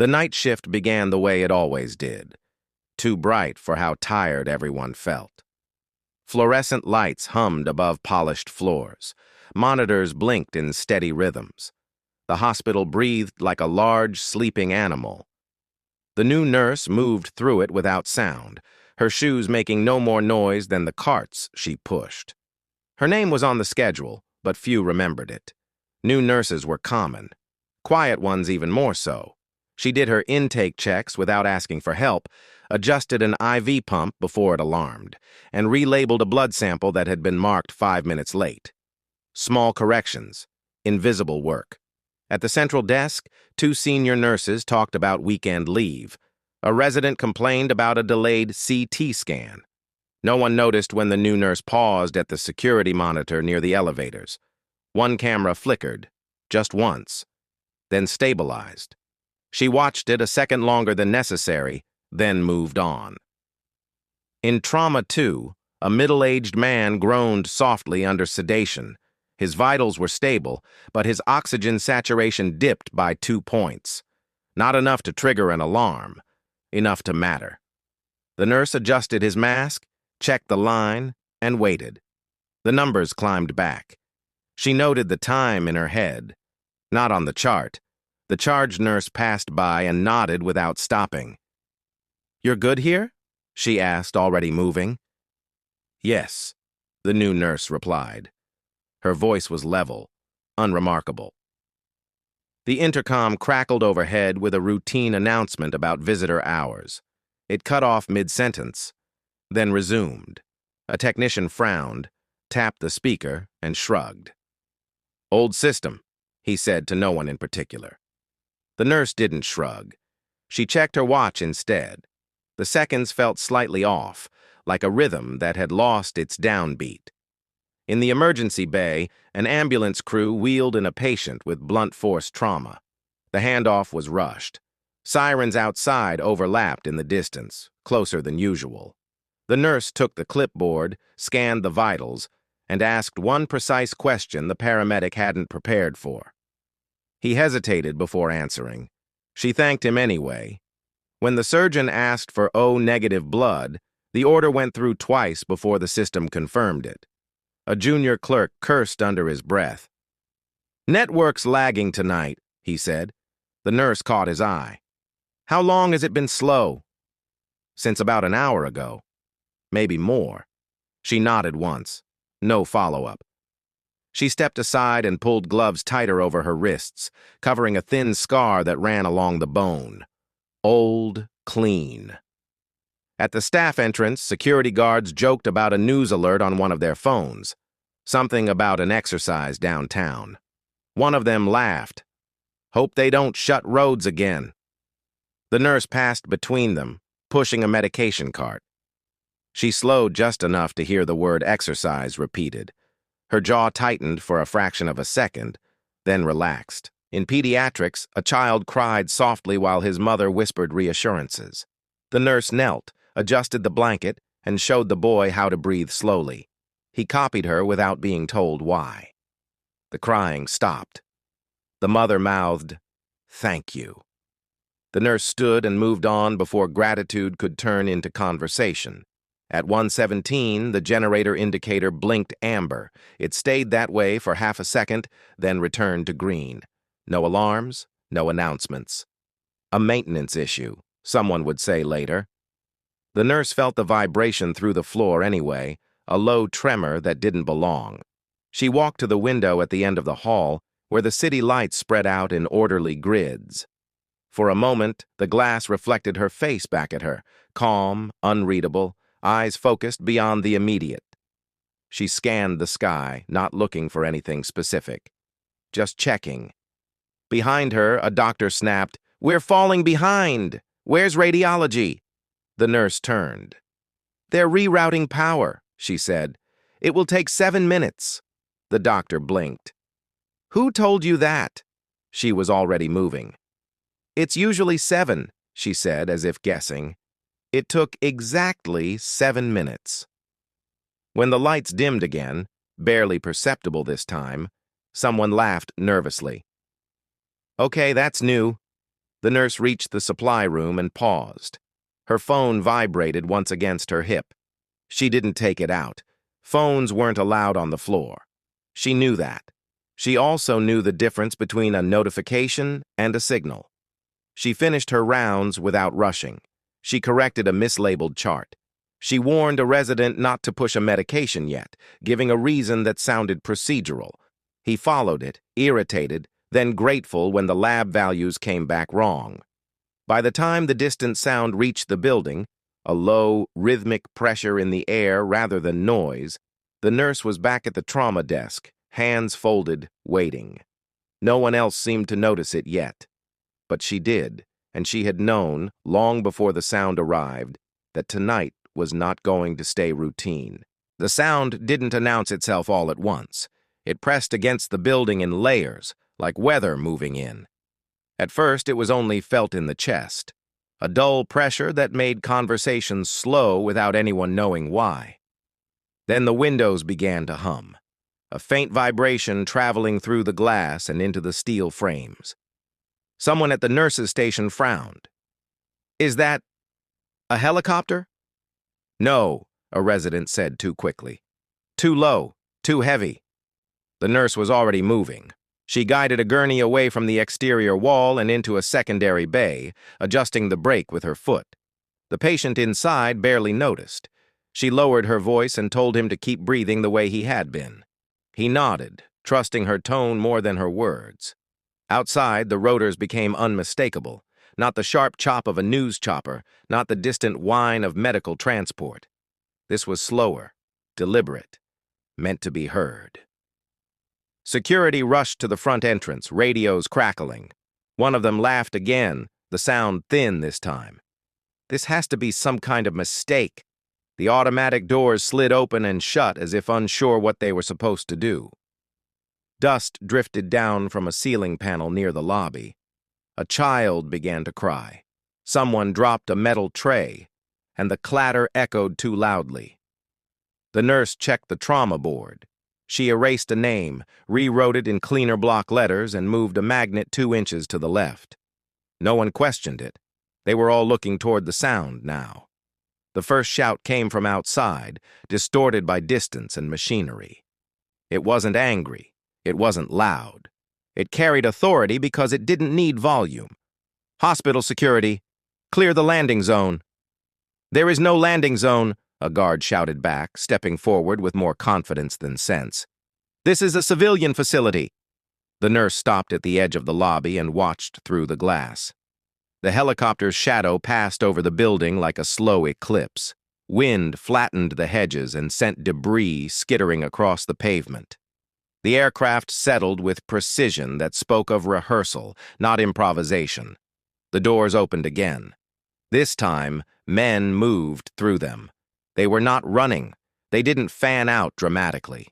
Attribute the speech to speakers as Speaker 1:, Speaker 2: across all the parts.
Speaker 1: The night shift began the way it always did, too bright for how tired everyone felt. Fluorescent lights hummed above polished floors. Monitors blinked in steady rhythms. The hospital breathed like a large, sleeping animal. The new nurse moved through it without sound, her shoes making no more noise than the carts she pushed. Her name was on the schedule, but few remembered it. New nurses were common, quiet ones even more so. She did her intake checks without asking for help, adjusted an IV pump before it alarmed, and relabeled a blood sample that had been marked 5 minutes late. Small corrections, invisible work. At the central desk, 2 senior nurses talked about weekend leave. A resident complained about a delayed CT scan. No one noticed when the new nurse paused at the security monitor near the elevators. One camera flickered, just once, then stabilized. She watched it a second longer than necessary, then moved on. In Trauma 2, a middle-aged man groaned softly under sedation. His vitals were stable, but his oxygen saturation dipped by 2 points. Not enough to trigger an alarm, enough to matter. The nurse adjusted his mask, checked the line, and waited. The numbers climbed back. She noted the time in her head. Not on the chart. The charge nurse passed by and nodded without stopping. "You're good here?" she asked, already moving. "Yes," the new nurse replied. Her voice was level, unremarkable. The intercom crackled overhead with a routine announcement about visitor hours. It cut off mid-sentence, then resumed. A technician frowned, tapped the speaker, and shrugged. "Old system," he said to no one in particular. The nurse didn't shrug. She checked her watch instead. The seconds felt slightly off, like a rhythm that had lost its downbeat. In the emergency bay, an ambulance crew wheeled in a patient with blunt force trauma. The handoff was rushed. Sirens outside overlapped in the distance, closer than usual. The nurse took the clipboard, scanned the vitals, and asked one precise question the paramedic hadn't prepared for. He hesitated before answering. She thanked him anyway. When the surgeon asked for O-negative blood, the order went through twice before the system confirmed it. A junior clerk cursed under his breath. "Network's lagging tonight," he said. The nurse caught his eye. "How long has it been slow?" "Since about an hour ago. Maybe more." She nodded once. No follow-up. She stepped aside and pulled gloves tighter over her wrists, covering a thin scar that ran along the bone. Old, clean. At the staff entrance, security guards joked about a news alert on one of their phones. Something about an exercise downtown. One of them laughed. "Hope they don't shut roads again." The nurse passed between them, pushing a medication cart. She slowed just enough to hear the word exercise repeated. Her jaw tightened for a fraction of a second, then relaxed. In pediatrics, a child cried softly while his mother whispered reassurances. The nurse knelt, adjusted the blanket, and showed the boy how to breathe slowly. He copied her without being told why. The crying stopped. The mother mouthed, "Thank you." The nurse stood and moved on before gratitude could turn into conversation. At 1:17, the generator indicator blinked amber. It stayed that way for half a second, then returned to green. No alarms, no announcements. A maintenance issue, someone would say later. The nurse felt the vibration through the floor anyway, a low tremor that didn't belong. She walked to the window at the end of the hall, where the city lights spread out in orderly grids. For a moment, the glass reflected her face back at her, calm, unreadable, eyes focused beyond the immediate. She scanned the sky, not looking for anything specific. Just checking. Behind her, a doctor snapped, "We're falling behind! Where's radiology?" The nurse turned. "They're rerouting power," she said. "It will take 7 minutes." The doctor blinked. "Who told you that?" She was already moving. "It's usually 7, she said, as if guessing. It took exactly 7 minutes. When the lights dimmed again, barely perceptible this time, someone laughed nervously. "Okay, that's new." The nurse reached the supply room and paused. Her phone vibrated once against her hip. She didn't take it out. Phones weren't allowed on the floor. She knew that. She also knew the difference between a notification and a signal. She finished her rounds without rushing. She corrected a mislabeled chart. She warned a resident not to push a medication yet, giving a reason that sounded procedural. He followed it, irritated, then grateful when the lab values came back wrong. By the time the distant sound reached the building, a low, rhythmic pressure in the air rather than noise, the nurse was back at the trauma desk, hands folded, waiting. No one else seemed to notice it yet. But she did, and she had known, long before the sound arrived, that tonight was not going to stay routine. The sound didn't announce itself all at once. It pressed against the building in layers, like weather moving in. At first, it was only felt in the chest, a dull pressure that made conversations slow without anyone knowing why. Then the windows began to hum, a faint vibration traveling through the glass and into the steel frames. Someone at the nurse's station frowned. "Is that a helicopter?" "No," a resident said too quickly. "Too low, too heavy." The nurse was already moving. She guided a gurney away from the exterior wall and into a secondary bay, adjusting the brake with her foot. The patient inside barely noticed. She lowered her voice and told him to keep breathing the way he had been. He nodded, trusting her tone more than her words. Outside, the rotors became unmistakable, not the sharp chop of a news chopper, not the distant whine of medical transport. This was slower, deliberate, meant to be heard. Security rushed to the front entrance, radios crackling. One of them laughed again, the sound thin this time. "This has to be some kind of mistake." The automatic doors slid open and shut as if unsure what they were supposed to do. Dust drifted down from a ceiling panel near the lobby. A child began to cry. Someone dropped a metal tray, and the clatter echoed too loudly. The nurse checked the trauma board. She erased a name, rewrote it in cleaner block letters, and moved a magnet 2 inches to the left. No one questioned it. They were all looking toward the sound now. The first shout came from outside, distorted by distance and machinery. It wasn't angry. It wasn't loud. It carried authority because it didn't need volume. "Hospital security, clear the landing zone." "There is no landing zone," a guard shouted back, stepping forward with more confidence than sense. "This is a civilian facility." The nurse stopped at the edge of the lobby and watched through the glass. The helicopter's shadow passed over the building like a slow eclipse. Wind flattened the hedges and sent debris skittering across the pavement. The aircraft settled with precision that spoke of rehearsal, not improvisation. The doors opened again. This time, men moved through them. They were not running. They didn't fan out dramatically.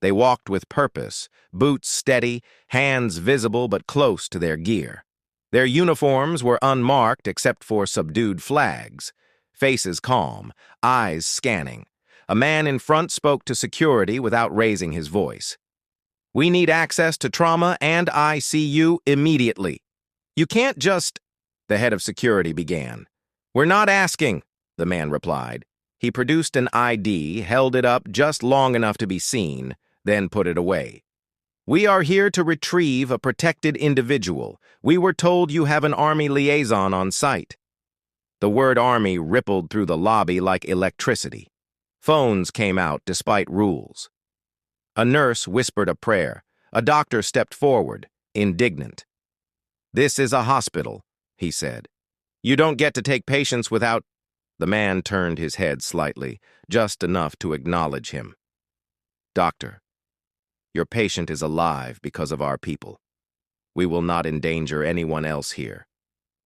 Speaker 1: They walked with purpose, boots steady, hands visible but close to their gear. Their uniforms were unmarked except for subdued flags, faces calm, eyes scanning. A man in front spoke to security without raising his voice. "We need access to trauma and ICU immediately." "You can't just—" the head of security began. "We're not asking," the man replied. He produced an ID, held it up just long enough to be seen, then put it away. "We are here to retrieve a protected individual. We were told you have an Army liaison on site." The word Army rippled through the lobby like electricity. Phones came out despite rules. A nurse whispered a prayer. A doctor stepped forward, indignant. "This is a hospital," he said. "You don't get to take patients without—" The man turned his head slightly, just enough to acknowledge him. "Doctor, your patient is alive because of our people. We will not endanger anyone else here,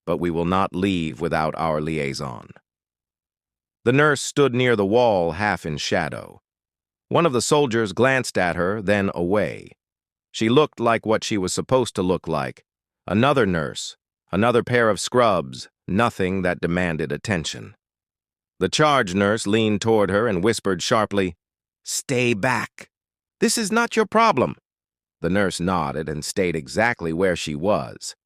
Speaker 1: but we will not leave without our liaison." The nurse stood near the wall, half in shadow. One of the soldiers glanced at her, then away. She looked like what she was supposed to look like. Another nurse, another pair of scrubs, nothing that demanded attention. The charge nurse leaned toward her and whispered sharply, "Stay back. This is not your problem." The nurse nodded and stayed exactly where she was.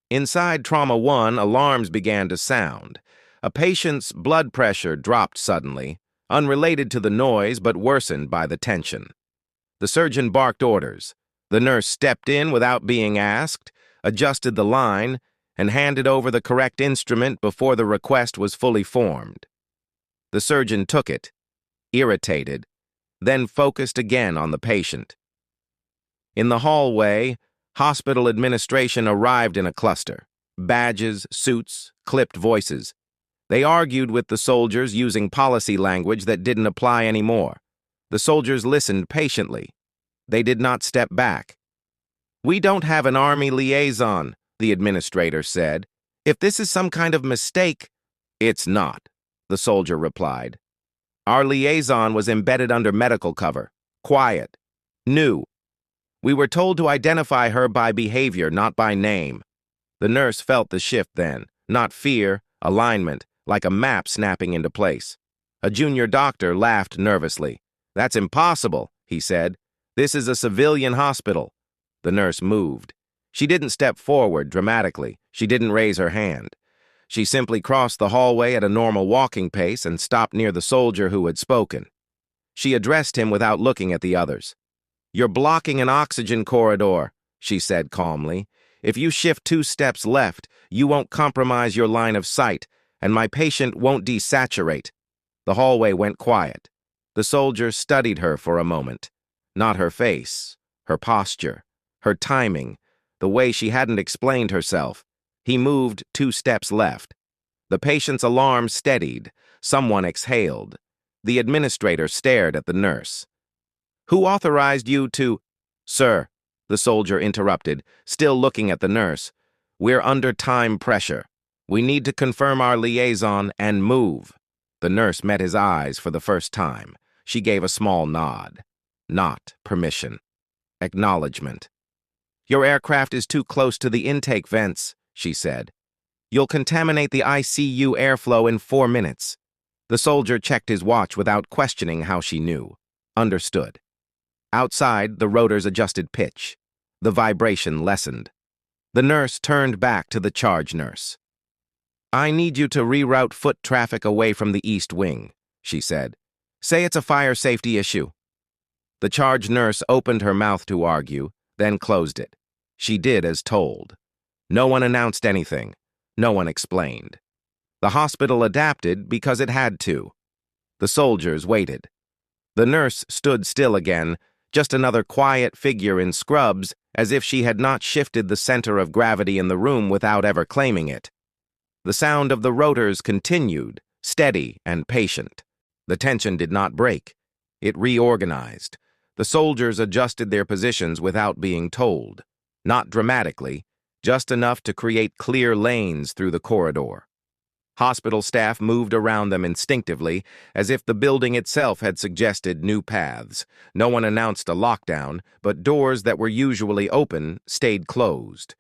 Speaker 1: Inside Trauma 1, alarms began to sound. A patient's blood pressure dropped suddenly, unrelated to the noise but worsened by the tension. The surgeon barked orders. The nurse stepped in without being asked, adjusted the line, and handed over the correct instrument before the request was fully formed. The surgeon took it, irritated, then focused again on the patient. In the hallway, hospital administration arrived in a cluster. Badges, suits, clipped voices. They argued with the soldiers using policy language that didn't apply anymore. The soldiers listened patiently. They did not step back. "We don't have an army liaison," the administrator said. "If this is some kind of mistake—" "It's not," the soldier replied. "Our liaison was embedded under medical cover. Quiet. New. We were told to identify her by behavior, not by name." The nurse felt the shift then, not fear, alignment, like a map snapping into place. A junior doctor laughed nervously. "That's impossible," he said. "This is a civilian hospital." The nurse moved. She didn't step forward dramatically. She didn't raise her hand. She simply crossed the hallway at a normal walking pace and stopped near the soldier who had spoken. She addressed him without looking at the others. "You're blocking an oxygen corridor," she said calmly. "If you shift 2 steps left, you won't compromise your line of sight, and my patient won't desaturate." The hallway went quiet. The soldier studied her for a moment. Not her face, her posture, her timing, the way she hadn't explained herself. He moved 2 steps left. The patient's alarm steadied. Someone exhaled. The administrator stared at the nurse. "Who authorized you to—" "Sir," the soldier interrupted, still looking at the nurse, "we're under time pressure. We need to confirm our liaison and move." The nurse met his eyes for the first time. She gave a small nod. Not permission. Acknowledgement. "Your aircraft is too close to the intake vents," she said. "You'll contaminate the ICU airflow in 4 minutes." The soldier checked his watch without questioning how she knew. Understood. Outside, the rotors adjusted pitch. The vibration lessened. The nurse turned back to the charge nurse. "I need you to reroute foot traffic away from the east wing," she said. "Say it's a fire safety issue." The charge nurse opened her mouth to argue, then closed it. She did as told. No one announced anything. No one explained. The hospital adapted because it had to. The soldiers waited. The nurse stood still again, just another quiet figure in scrubs, as if she had not shifted the center of gravity in the room without ever claiming it. The sound of the rotors continued, steady and patient. The tension did not break. It reorganized. The soldiers adjusted their positions without being told. Not dramatically, just enough to create clear lanes through the corridor. Hospital staff moved around them instinctively, as if the building itself had suggested new paths. No one announced a lockdown, but doors that were usually open stayed closed.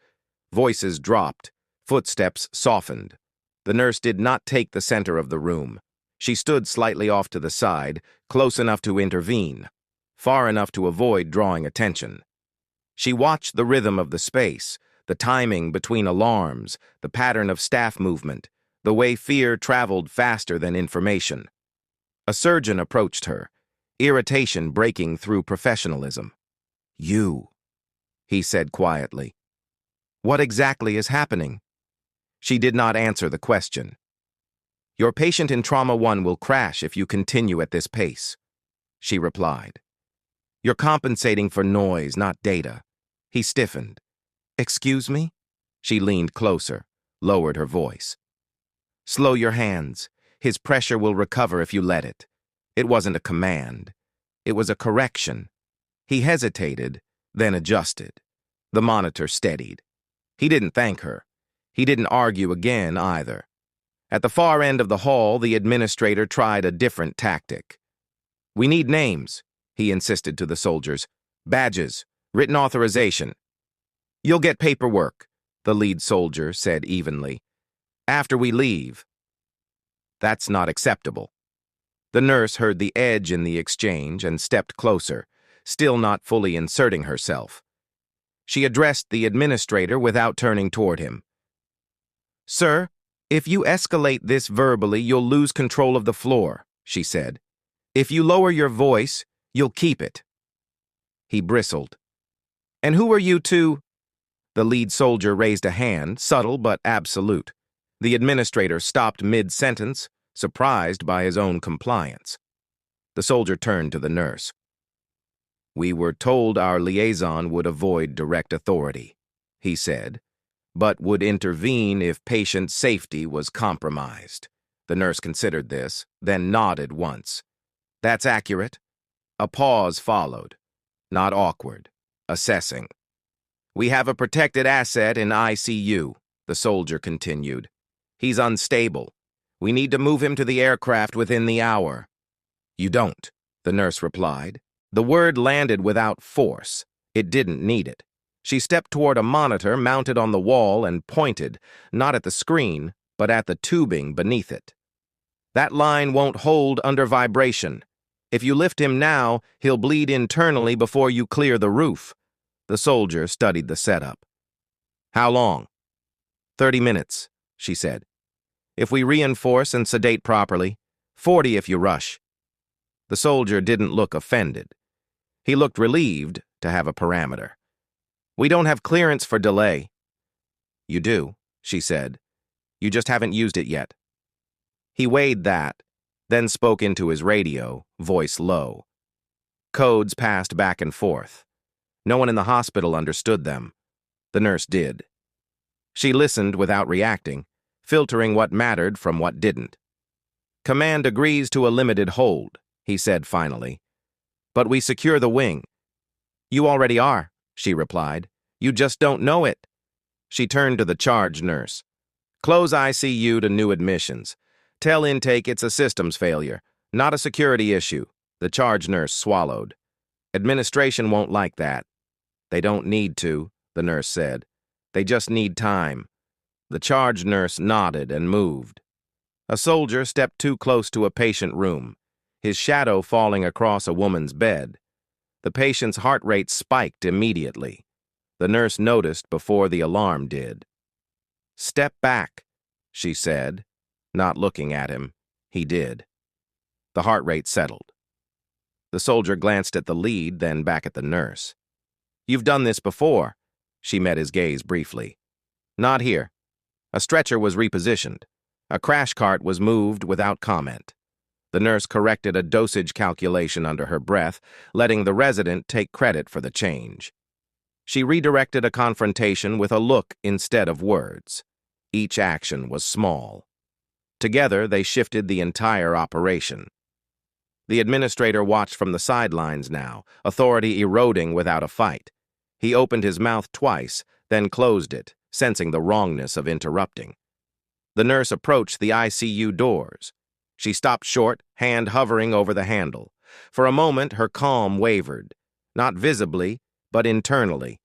Speaker 1: Voices dropped. Footsteps softened. The nurse did not take the center of the room. She stood slightly off to the side, close enough to intervene, far enough to avoid drawing attention. She watched the rhythm of the space, the timing between alarms, the pattern of staff movement, the way fear traveled faster than information. A surgeon approached her, irritation breaking through professionalism. "You," he said quietly. "What exactly is happening?" She did not answer the question. "Your patient in Trauma 1 will crash if you continue at this pace," she replied. "You're compensating for noise, not data." He stiffened. "Excuse me?" She leaned closer, lowered her voice. "Slow your hands. His pressure will recover if you let it." It wasn't a command. It was a correction. He hesitated, then adjusted. The monitor steadied. He didn't thank her. He didn't argue again either. At the far end of the hall, the administrator tried a different tactic. "We need names," he insisted to the soldiers. "Badges, written authorization." "You'll get paperwork," the lead soldier said evenly. "After we leave." "That's not acceptable." The nurse heard the edge in the exchange and stepped closer, still not fully inserting herself. She addressed the administrator without turning toward him. Sir, if you escalate this verbally, you'll lose control of the floor, she said. If you lower your voice, you'll keep it. He bristled. And who are you two? The lead soldier raised a hand, subtle but absolute. The administrator stopped mid-sentence, surprised by his own compliance. The soldier turned to the nurse. We were told our liaison would avoid direct authority, he said, but would intervene if patient safety was compromised. The nurse considered this, then nodded once. That's accurate. A pause followed. Not awkward. Assessing. We have a protected asset in ICU, the soldier continued. He's unstable. We need to move him to the aircraft within the hour. You don't, the nurse replied. The word landed without force. It didn't need it. She stepped toward a monitor mounted on the wall and pointed, not at the screen, but at the tubing beneath it. That line won't hold under vibration. If you lift him now, he'll bleed internally before you clear the roof. The soldier studied the setup. How long? 30 minutes, she said. If we reinforce and sedate properly, 40 if you rush. The soldier didn't look offended. He looked relieved to have a parameter. We don't have clearance for delay. You do, she said. You just haven't used it yet. He weighed that, then spoke into his radio, voice low. Codes passed back and forth. No one in the hospital understood them. The nurse did. She listened without reacting, filtering what mattered from what didn't. Command agrees to a limited hold, he said finally. But we secure the wing. You already are, she replied. You just don't know it. She turned to the charge nurse. Close ICU to new admissions. Tell intake it's a systems failure, not a security issue. The charge nurse swallowed. Administration won't like that. They don't need to, the nurse said. They just need time. The charge nurse nodded and moved. A soldier stepped too close to a patient room, his shadow falling across a woman's bed. The patient's heart rate spiked immediately. The nurse noticed before the alarm did. Step back, she said, not looking at him. He did. The heart rate settled. The soldier glanced at the lead, then back at the nurse. You've done this before. She met his gaze briefly. Not here. A stretcher was repositioned. A crash cart was moved without comment. The nurse corrected a dosage calculation under her breath, letting the resident take credit for the change. She redirected a confrontation with a look instead of words. Each action was small. Together, they shifted the entire operation. The administrator watched from the sidelines now, authority eroding without a fight. He opened his mouth twice, then closed it, sensing the wrongness of interrupting. The nurse approached the ICU doors. She stopped short, hand hovering over the handle. For a moment, her calm wavered, not visibly, but internally.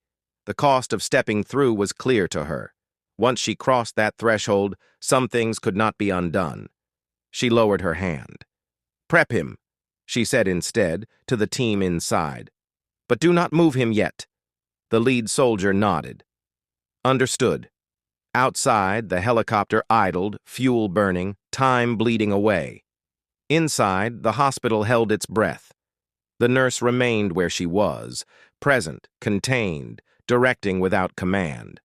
Speaker 1: The cost of stepping through was clear to her. Once she crossed that threshold, some things could not be undone. She lowered her hand. Prep him, she said instead, to the team inside. But do not move him yet. The lead soldier nodded. Understood. Outside, the helicopter idled, fuel burning, time bleeding away. Inside, the hospital held its breath. The nurse remained where she was, present, contained, directing without command,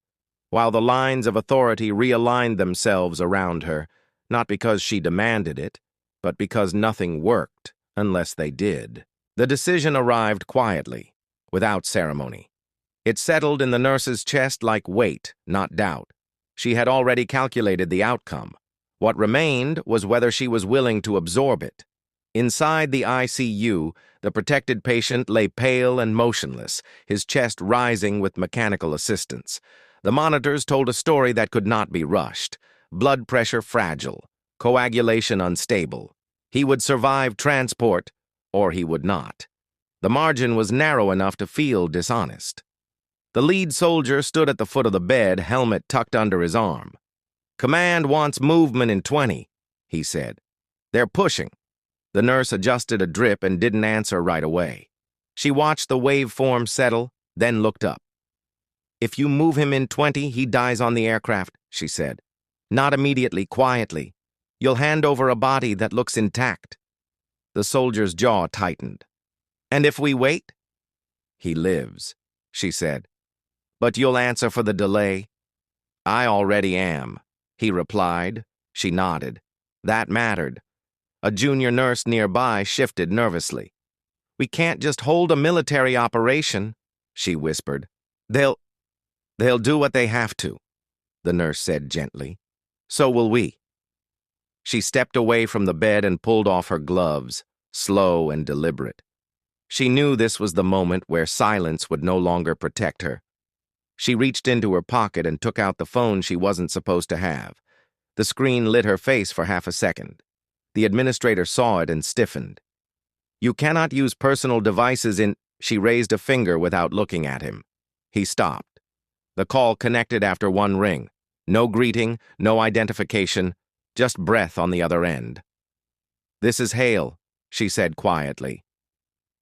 Speaker 1: while the lines of authority realigned themselves around her, not because she demanded it, but because nothing worked unless they did. The decision arrived quietly, without ceremony. It settled in the nurse's chest like weight, not doubt. She had already calculated the outcome. What remained was whether she was willing to absorb it. Inside the ICU, the protected patient lay pale and motionless, his chest rising with mechanical assistance. The monitors told a story that could not be rushed. Blood pressure fragile, coagulation unstable. He would survive transport, or he would not. The margin was narrow enough to feel dishonest. The lead soldier stood at the foot of the bed, helmet tucked under his arm. Command wants movement in 20, he said. They're pushing. The nurse adjusted a drip and didn't answer right away. She watched the waveform settle, then looked up. If you move him in 20, he dies on the aircraft, she said. Not immediately, quietly. You'll hand over a body that looks intact. The soldier's jaw tightened. And if we wait? He lives, she said. But you'll answer for the delay? I already am, he replied. She nodded. That mattered. A junior nurse nearby shifted nervously. We can't just hold a military operation, she whispered. They'll do what they have to, the nurse said gently. So will we. She stepped away from the bed and pulled off her gloves, slow and deliberate. She knew this was the moment where silence would no longer protect her. She reached into her pocket and took out the phone she wasn't supposed to have. The screen lit her face for half a second. The administrator saw it and stiffened. You cannot use personal devices in... She raised a finger without looking at him. He stopped. The call connected after one ring. No greeting, no identification, just breath on the other end. This is Hale, she said quietly.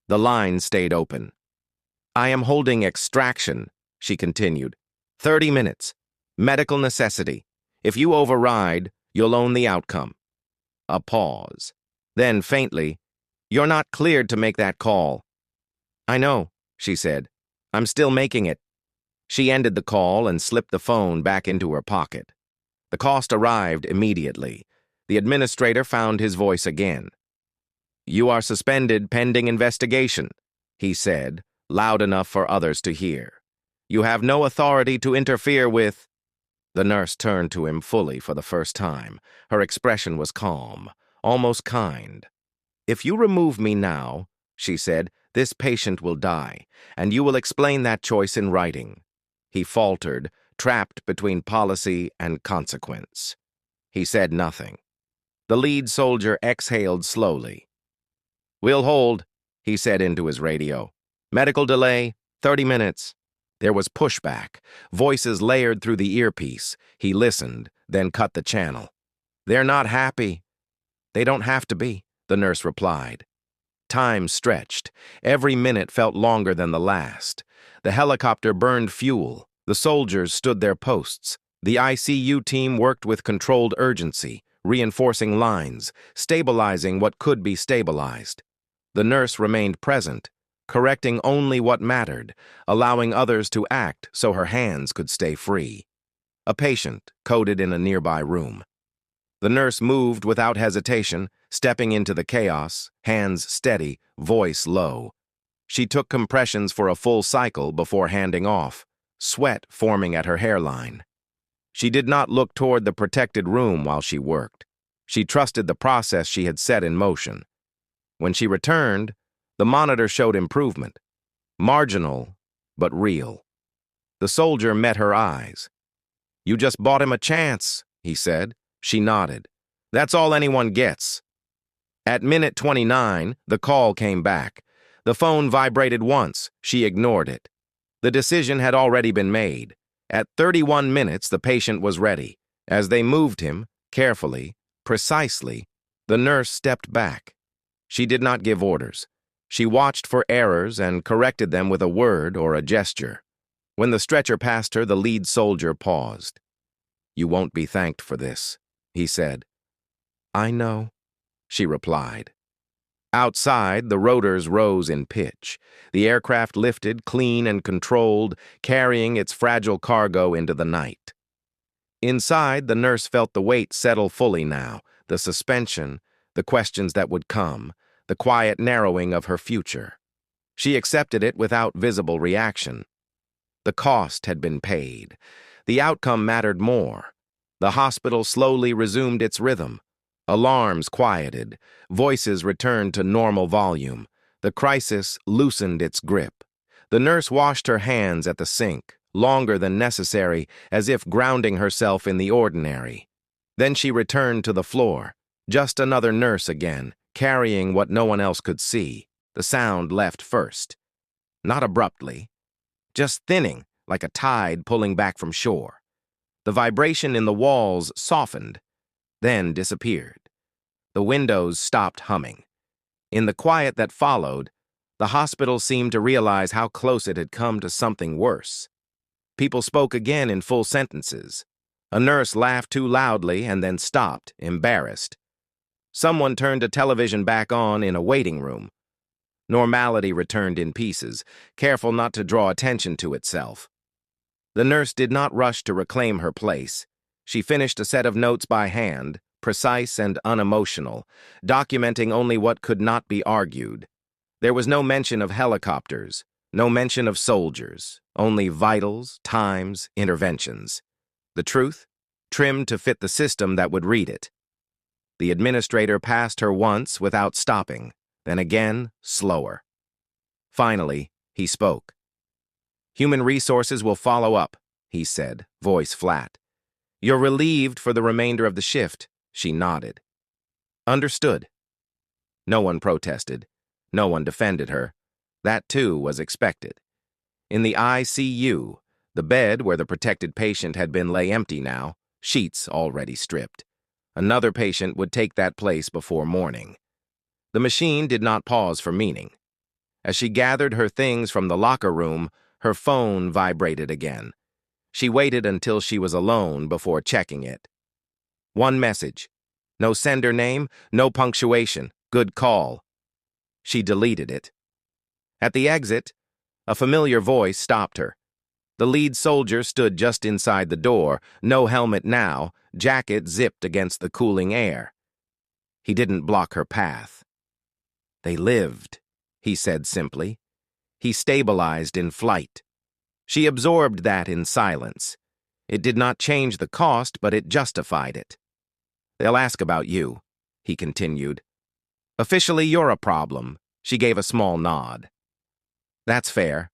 Speaker 1: The line stayed open. I am holding extraction, she continued. 30 minutes. Medical necessity. If you override, you'll own the outcome. A pause. Then, faintly, you're not cleared to make that call. I know, she said. I'm still making it. She ended the call and slipped the phone back into her pocket. The cost arrived immediately. The administrator found his voice again. You are suspended pending investigation, he said, loud enough for others to hear. You have no authority to interfere with... The nurse turned to him fully for the first time. Her expression was calm, almost kind. If you remove me now, she said, this patient will die, and you will explain that choice in writing. He faltered, trapped between policy and consequence. He said nothing. The lead soldier exhaled slowly. We'll hold, he said into his radio. Medical delay, 30 minutes. There was pushback, voices layered through the earpiece. He listened, then cut the channel. They're not happy. They don't have to be, the nurse replied. Time stretched. Every minute felt longer than the last. The helicopter burned fuel. The soldiers stood their posts. The ICU team worked with controlled urgency, reinforcing lines, stabilizing what could be stabilized. The nurse remained present, correcting only what mattered, allowing others to act so her hands could stay free. A patient coded in a nearby room. The nurse moved without hesitation, stepping into the chaos, hands steady, voice low. She took compressions for a full cycle before handing off, sweat forming at her hairline. She did not look toward the protected room while she worked. She trusted the process she had set in motion. When she returned, the monitor showed improvement. Marginal, but real. The soldier met her eyes. You just bought him a chance, he said. She nodded. That's all anyone gets. At minute 29, the call came back. The phone vibrated once. She ignored it. The decision had already been made. At 31 minutes, the patient was ready. As they moved him, carefully, precisely, the nurse stepped back. She did not give orders. She watched for errors and corrected them with a word or a gesture. When the stretcher passed her, the lead soldier paused. You won't be thanked for this, he said. I know, she replied. Outside, the rotors rose in pitch. The aircraft lifted, clean and controlled, carrying its fragile cargo into the night. Inside, the nurse felt the weight settle fully now, the suspension, the questions that would come, the quiet narrowing of her future. She accepted it without visible reaction. The cost had been paid. The outcome mattered more. The hospital slowly resumed its rhythm. Alarms quieted. Voices returned to normal volume. The crisis loosened its grip. The nurse washed her hands at the sink, longer than necessary, as if grounding herself in the ordinary. Then she returned to the floor. Just another nurse again, carrying what no one else could see. The sound left first. Not abruptly. Just thinning, like a tide pulling back from shore. The vibration in the walls softened, then disappeared. The windows stopped humming. In the quiet that followed, the hospital seemed to realize how close it had come to something worse. People spoke again in full sentences. A nurse laughed too loudly and then stopped, embarrassed. Someone turned a television back on in a waiting room. Normality returned in pieces, careful not to draw attention to itself. The nurse did not rush to reclaim her place. She finished a set of notes by hand, precise and unemotional, documenting only what could not be argued. There was no mention of helicopters, no mention of soldiers, only vitals, times, interventions. The truth, trimmed to fit the system that would read it. The administrator passed her once without stopping, then again, slower. Finally, he spoke. "Human resources will follow up," he said, voice flat. "You're relieved for the remainder of the shift," she nodded. "Understood." No one protested. No one defended her. That, too, was expected. In the ICU, the bed where the protected patient had been lay empty now, sheets already stripped. Another patient would take that place before morning. The machine did not pause for meaning. As she gathered her things from the locker room, her phone vibrated again. She waited until she was alone before checking it. One message. No sender name, no punctuation. Good call. She deleted it. At the exit, a familiar voice stopped her. The lead soldier stood just inside the door, no helmet now, jacket zipped against the cooling air. He didn't block her path. "They lived," he said simply. He stabilized in flight. She absorbed that in silence. It did not change the cost, but it justified it. "They'll ask about you," he continued. "Officially, you're a problem." She gave a small nod. "That's fair."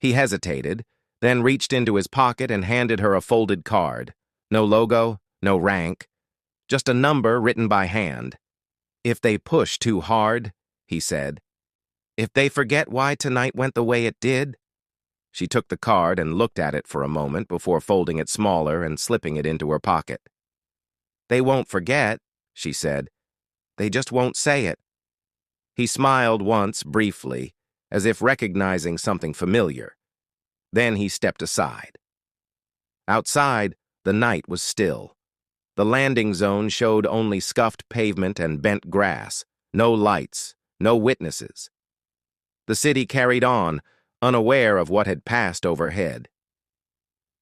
Speaker 1: He hesitated, then reached into his pocket and handed her a folded card. No logo, no rank, just a number written by hand. "If they push too hard," he said. "If they forget why tonight went the way it did." She took the card and looked at it for a moment before folding it smaller and slipping it into her pocket. "They won't forget," she said. "They just won't say it." He smiled once, briefly, as if recognizing something familiar. Then he stepped aside. Outside, the night was still. The landing zone showed only scuffed pavement and bent grass, no lights, no witnesses. The city carried on, unaware of what had passed overhead.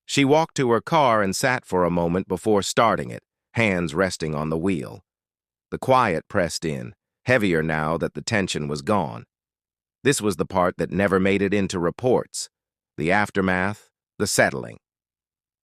Speaker 1: She walked to her car and sat for a moment before starting it, hands resting on the wheel. The quiet pressed in, heavier now that the tension was gone. This was the part that never made it into reports. The aftermath, the settling.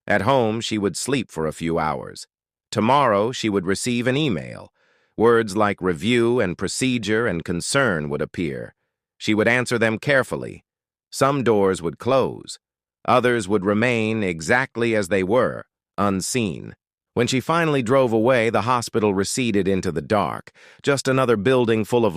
Speaker 1: At home, she would sleep for a few hours. Tomorrow, she would receive an email. Words like review and procedure and concern would appear. She would answer them carefully. Some doors would close. Others would remain exactly as they were, unseen. When she finally drove away, the hospital receded into the dark, just another building full of